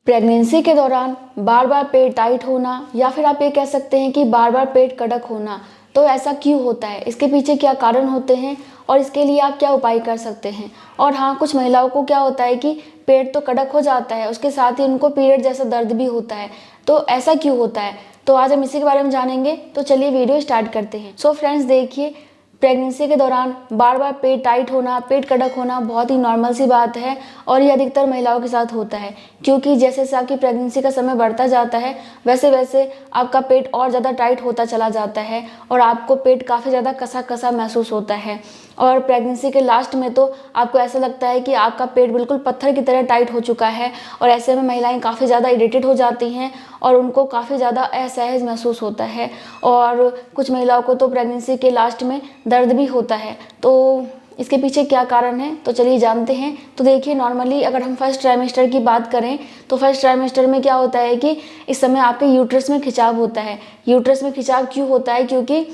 Pregnancy के दौरान बार बार पेट tight होना या फिर आप ये कह सकते हैं कि बार बार पेट कड़क होना, तो ऐसा क्यों होता है, इसके पीछे क्या कारण होते हैं और इसके लिए आप क्या उपाय कर सकते हैं। और हाँ, कुछ महिलाओं को क्या होता है कि पेट तो कड़क हो जाता है, उसके साथ ही उनको पीरियड जैसा दर्द भी होता है। तो ऐसा क्यों होता है, तो आज हम इसी के बारे में जानेंगे। तो चलिए वीडियो स्टार्ट करते हैं। सो फ्रेंड्स, देखिए, प्रेगनेंसी के दौरान बार बार पेट टाइट होना, पेट कड़क होना बहुत ही नॉर्मल सी बात है और ये अधिकतर महिलाओं के साथ होता है, क्योंकि जैसे जैसे आपकी प्रेगनेंसी का समय बढ़ता जाता है वैसे वैसे आपका पेट और ज़्यादा टाइट होता चला जाता है और आपको पेट काफ़ी ज़्यादा कसा कसा महसूस होता है। और प्रेगनेंसी के लास्ट में तो आपको ऐसा लगता है कि आपका पेट बिल्कुल पत्थर की तरह टाइट हो चुका है और ऐसे में महिलाएं काफ़ी ज़्यादा इरिटेट हो जाती हैं और उनको काफ़ी ज़्यादा असहज महसूस होता है। और कुछ महिलाओं को तो प्रेगनेंसी के लास्ट में दर्द भी होता है। तो इसके पीछे क्या कारण है, तो चलिए जानते हैं। तो देखिए, नॉर्मली अगर हम फर्स्ट ट्राइमेस्टर की बात करें तो फर्स्ट ट्राइमेस्टर में क्या होता है कि इस समय आपके यूट्रस में खिंचाव होता है। यूट्रस में खिंचाव क्यों होता है, क्योंकि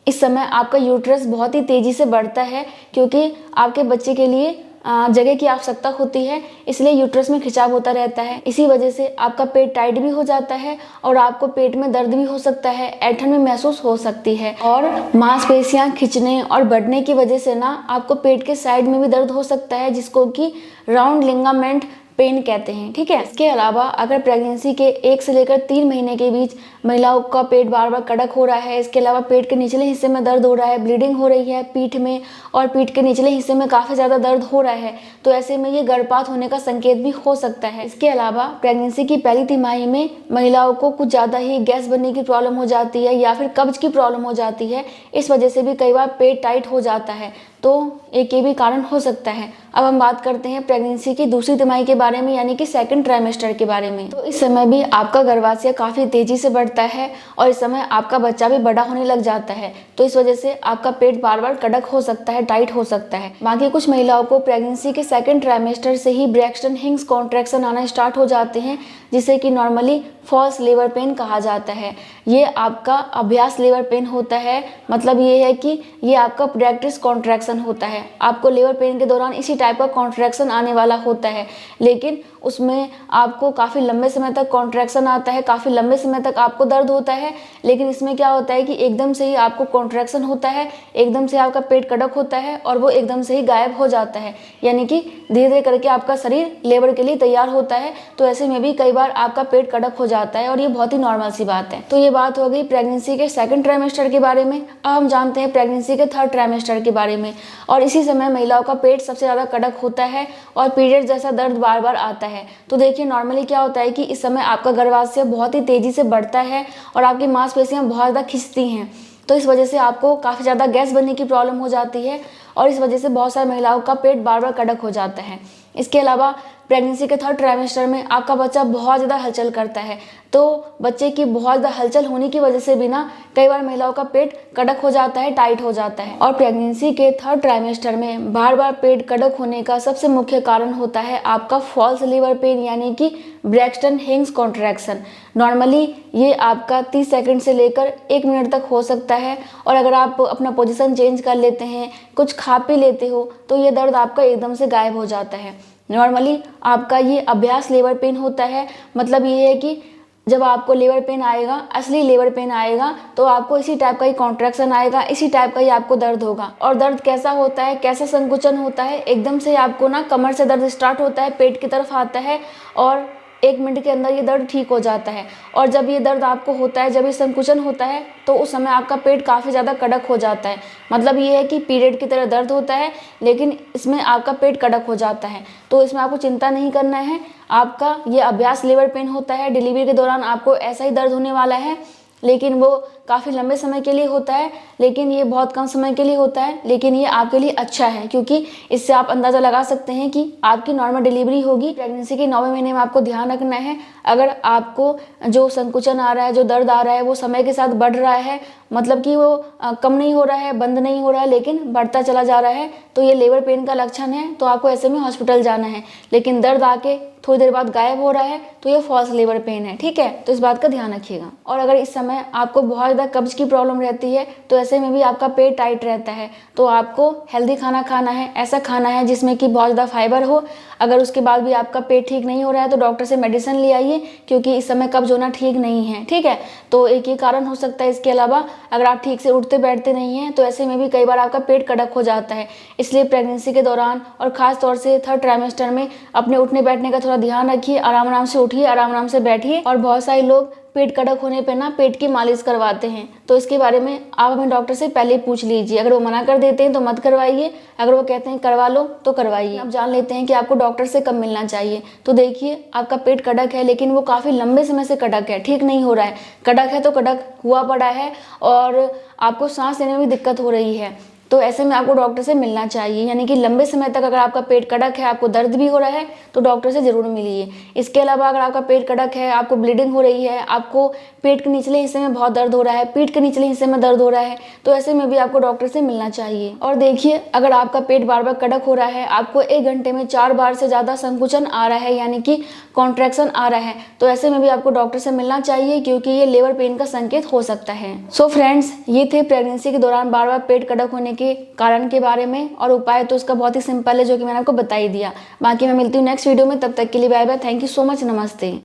इस समय आपका यूट्रस बहुत ही तेज़ी से बढ़ता है, क्योंकि आपके बच्चे के लिए जगह की आवश्यकता होती है, इसलिए यूट्रस में खिंचाव होता रहता है। इसी वजह से आपका पेट टाइट भी हो जाता है और आपको पेट में दर्द भी हो सकता है, ऐंठन भी महसूस हो सकती है और मांसपेशियां खिंचने और बढ़ने की वजह से ना आपको पेट के साइड में भी दर्द हो सकता है, जिसको कि राउंड लिगामेंट पेन कहते हैं। ठीक है। इसके अलावा अगर प्रेगनेंसी के 1 से लेकर 3 महीने के बीच महिलाओं का पेट बार बार कड़क हो रहा है, इसके अलावा पेट के निचले हिस्से में दर्द हो रहा है, ब्लीडिंग हो रही है पीठ में और पीठ के निचले हिस्से में काफ़ी ज़्यादा दर्द हो रहा है, तो ऐसे में ये गर्भपात होने का संकेत भी हो सकता है। इसके अलावा प्रेगनेंसी की पहली तिमाही में महिलाओं को कुछ ज़्यादा ही गैस बनने की प्रॉब्लम हो जाती है या फिर कब्ज की प्रॉब्लम हो जाती है, इस वजह से भी कई बार पेट टाइट हो जाता है, तो एक ये भी कारण हो सकता है। अब हम बात करते हैं प्रेगनेंसी की दूसरी तिमाही के बारे में, यानी कि सेकंड ट्राइमेस्टर के बारे में। तो इस समय भी आपका गर्भाशय काफ़ी तेज़ी से बढ़ता है और इस समय आपका बच्चा भी बड़ा होने लग जाता है, तो इस वजह से आपका पेट बार बार कड़क हो सकता है, टाइट हो सकता है। बाकी कुछ महिलाओं को प्रेगनेंसी के सेकंड ट्राइमेस्टर से ही ब्रैक्सटन हिंग्स कॉन्ट्रैक्शन आना स्टार्ट हो जाते हैं, जिसे कि नॉर्मली फॉल्स लेबर पेन कहा जाता है। ये आपका अभ्यास लेबर पेन होता है, मतलब ये है कि ये आपका प्रैक्टिस कॉन्ट्रैक्शन होता है। आपको लेबर पेन के दौरान इसी टाइप का कॉन्ट्रैक्शन आने वाला होता है, लेकिन उसमें आपको काफ़ी लंबे समय तक कॉन्ट्रैक्शन आता है, काफ़ी लंबे समय तक आपको दर्द होता है। लेकिन इसमें क्या होता है कि एकदम से ही आपको कॉन्ट्रैक्शन होता है, एकदम से आपका पेट कड़क होता है और वो एकदम से ही गायब हो जाता है, यानी कि धीरे धीरे करके आपका शरीर लेबर के लिए तैयार होता है। तो ऐसे में भी कई बार आपका पेट कड़क हो जाता है और ये बहुत ही नॉर्मल सी बात है। तो ये बात हो गई प्रेगनेंसी के सेकंड ट्राइमेस्टर के बारे में। अब हम जानते हैं प्रेगनेंसी के थर्ड ट्राइमेस्टर के बारे में। और इसी समय महिलाओं का पेट सबसे ज़्यादा कड़क होता है और पीरियड जैसा दर्द बार बार आता है। तो देखिए, नॉर्मली क्या होता है कि इस समय आपका गर्भाशय बहुत ही तेज़ी से बढ़ता है और आपकी मांसपेशियां बहुत ज़्यादा खिंचती हैं, तो इस वजह से आपको काफ़ी ज़्यादा गैस बनने की प्रॉब्लम हो जाती है और इस वजह से बहुत सारी महिलाओं का पेट बार बार कड़क हो जाता है। इसके अलावा प्रेगनेंसी के थर्ड ट्राइमेस्टर में आपका बच्चा बहुत ज़्यादा हलचल करता है, तो बच्चे की बहुत ज़्यादा हलचल होने की वजह से भी ना कई बार महिलाओं का पेट कड़क हो जाता है, टाइट हो जाता है। और प्रेगनेंसी के थर्ड ट्राइमेस्टर में बार बार पेट कड़क होने का सबसे मुख्य कारण होता है आपका फॉल्स लेबर पेन, यानी कि ब्रैक्सटन हिंग्स कॉन्ट्रैक्शन। नॉर्मली ये आपका 30 सेकंड से लेकर 1 मिनट तक हो सकता है और अगर आप अपना पोजीशन चेंज कर लेते हैं, कुछ खा पी लेते हो, तो ये दर्द आपका एकदम से गायब हो जाता है। नॉर्मली आपका ये अभ्यास लेबर पेन होता है, मतलब ये है कि जब आपको लेबर पेन आएगा, असली लेबर पेन आएगा, तो आपको इसी टाइप का ही कॉन्ट्रैक्शन आएगा, इसी टाइप का ही आपको दर्द होगा। और दर्द कैसा होता है, कैसा संकुचन होता है, एकदम से आपको ना कमर से दर्द स्टार्ट होता है, पेट की तरफ आता है और 1 मिनट के अंदर ये दर्द ठीक हो जाता है। और जब ये दर्द आपको होता है, जब ये संकुचन होता है, तो उस समय आपका पेट काफ़ी ज़्यादा कड़क हो जाता है। मतलब ये है कि पीरियड की तरह दर्द होता है, लेकिन इसमें आपका पेट कड़क हो जाता है। तो इसमें आपको चिंता नहीं करना है, आपका ये अभ्यास लेबर पेन होता है। डिलीवरी के दौरान आपको ऐसा ही दर्द होने वाला है, लेकिन वो काफ़ी लंबे समय के लिए होता है, लेकिन ये बहुत कम समय के लिए होता है, लेकिन ये आपके लिए अच्छा है, क्योंकि इससे आप अंदाज़ा लगा सकते हैं कि आपकी नॉर्मल डिलीवरी होगी। प्रेगनेंसी के 9वें महीने में आपको ध्यान रखना है, अगर आपको जो संकुचन आ रहा है, जो दर्द आ रहा है, वो समय के साथ बढ़ रहा है मतलब कि वो कम नहीं हो रहा है, बंद नहीं हो रहा है, लेकिन बढ़ता चला जा रहा है, तो ये लेबर पेन का लक्षण है। तो आपको ऐसे में हॉस्पिटल जाना है। लेकिन दर्द आके थोड़ी देर बाद गायब हो रहा है तो ये फॉल्स लेबर पेन है, ठीक है। तो इस बात का ध्यान रखिएगा। और अगर इस समय आपको बहुत ज़्यादा कब्ज की प्रॉब्लम रहती है तो ऐसे में भी आपका पेट टाइट रहता है, तो आपको हेल्दी खाना खाना है, ऐसा खाना है जिसमें कि बहुत ज़्यादा फाइबर हो। अगर उसके बाद भी आपका पेट ठीक नहीं हो रहा है तो डॉक्टर से मेडिसिन ले आइए, क्योंकि इस समय कब्ज होना ठीक नहीं है, ठीक है। तो एक ये कारण हो सकता है। इसके अलावा अगर आप ठीक से उठते बैठते नहीं हैं तो ऐसे में भी कई बार आपका पेट कड़क हो जाता है। इसलिए प्रेगनेंसी के दौरान और ख़ास तौर से थर्ड ट्राइमेस्टर में अपने उठने बैठने का थोड़ा ध्यान रखिए। आराम आराम से उठिए, आराम आराम से बैठिए। और बहुत सारे लोग पेट कड़क होने पे ना पेट की मालिश करवाते हैं, तो इसके बारे में आप अपने डॉक्टर से पहले ही पूछ लीजिए। अगर वो मना कर देते हैं तो मत करवाइए, अगर वो कहते हैं करवा लो तो करवाइए। आप जान लेते हैं कि आपको डॉक्टर से कब मिलना चाहिए। तो देखिए, आपका पेट कड़क है, लेकिन वो काफ़ी लंबे समय से कड़क है, ठीक नहीं हो रहा है। कड़क है तो कड़क हुआ पड़ा है और आपको सांस लेने में भी दिक्कत हो रही है, तो ऐसे में आपको डॉक्टर से मिलना चाहिए। यानी कि लंबे समय तक अगर आपका पेट कड़क है, आपको दर्द भी हो रहा है, तो डॉक्टर से ज़रूर मिलिए। इसके अलावा अगर आपका पेट कड़क है, आपको ब्लीडिंग हो रही है, आपको पेट के निचले हिस्से में बहुत दर्द हो रहा है, पीठ के निचले हिस्से में दर्द हो रहा है, तो ऐसे में भी आपको डॉक्टर से मिलना चाहिए। और देखिए, अगर आपका पेट बार बार कड़क हो रहा है, आपको 1 घंटे में 4 बार से ज़्यादा संकुचन आ रहा है, यानी कि कॉन्ट्रैक्शन आ रहा है, तो ऐसे में भी आपको डॉक्टर से मिलना चाहिए, क्योंकि ये लेबर पेन का संकेत हो सकता है। सो फ्रेंड्स, ये थे प्रेगनेंसी के दौरान बार बार पेट कड़क होने के कारण के बारे में। और उपाय तो उसका बहुत ही सिंपल है, जो कि मैंने आपको बता ही दिया। बाकी मैं मिलती हूँ नेक्स्ट वीडियो में, तब तक के लिए bye bye. Thank you so much, नमस्ते।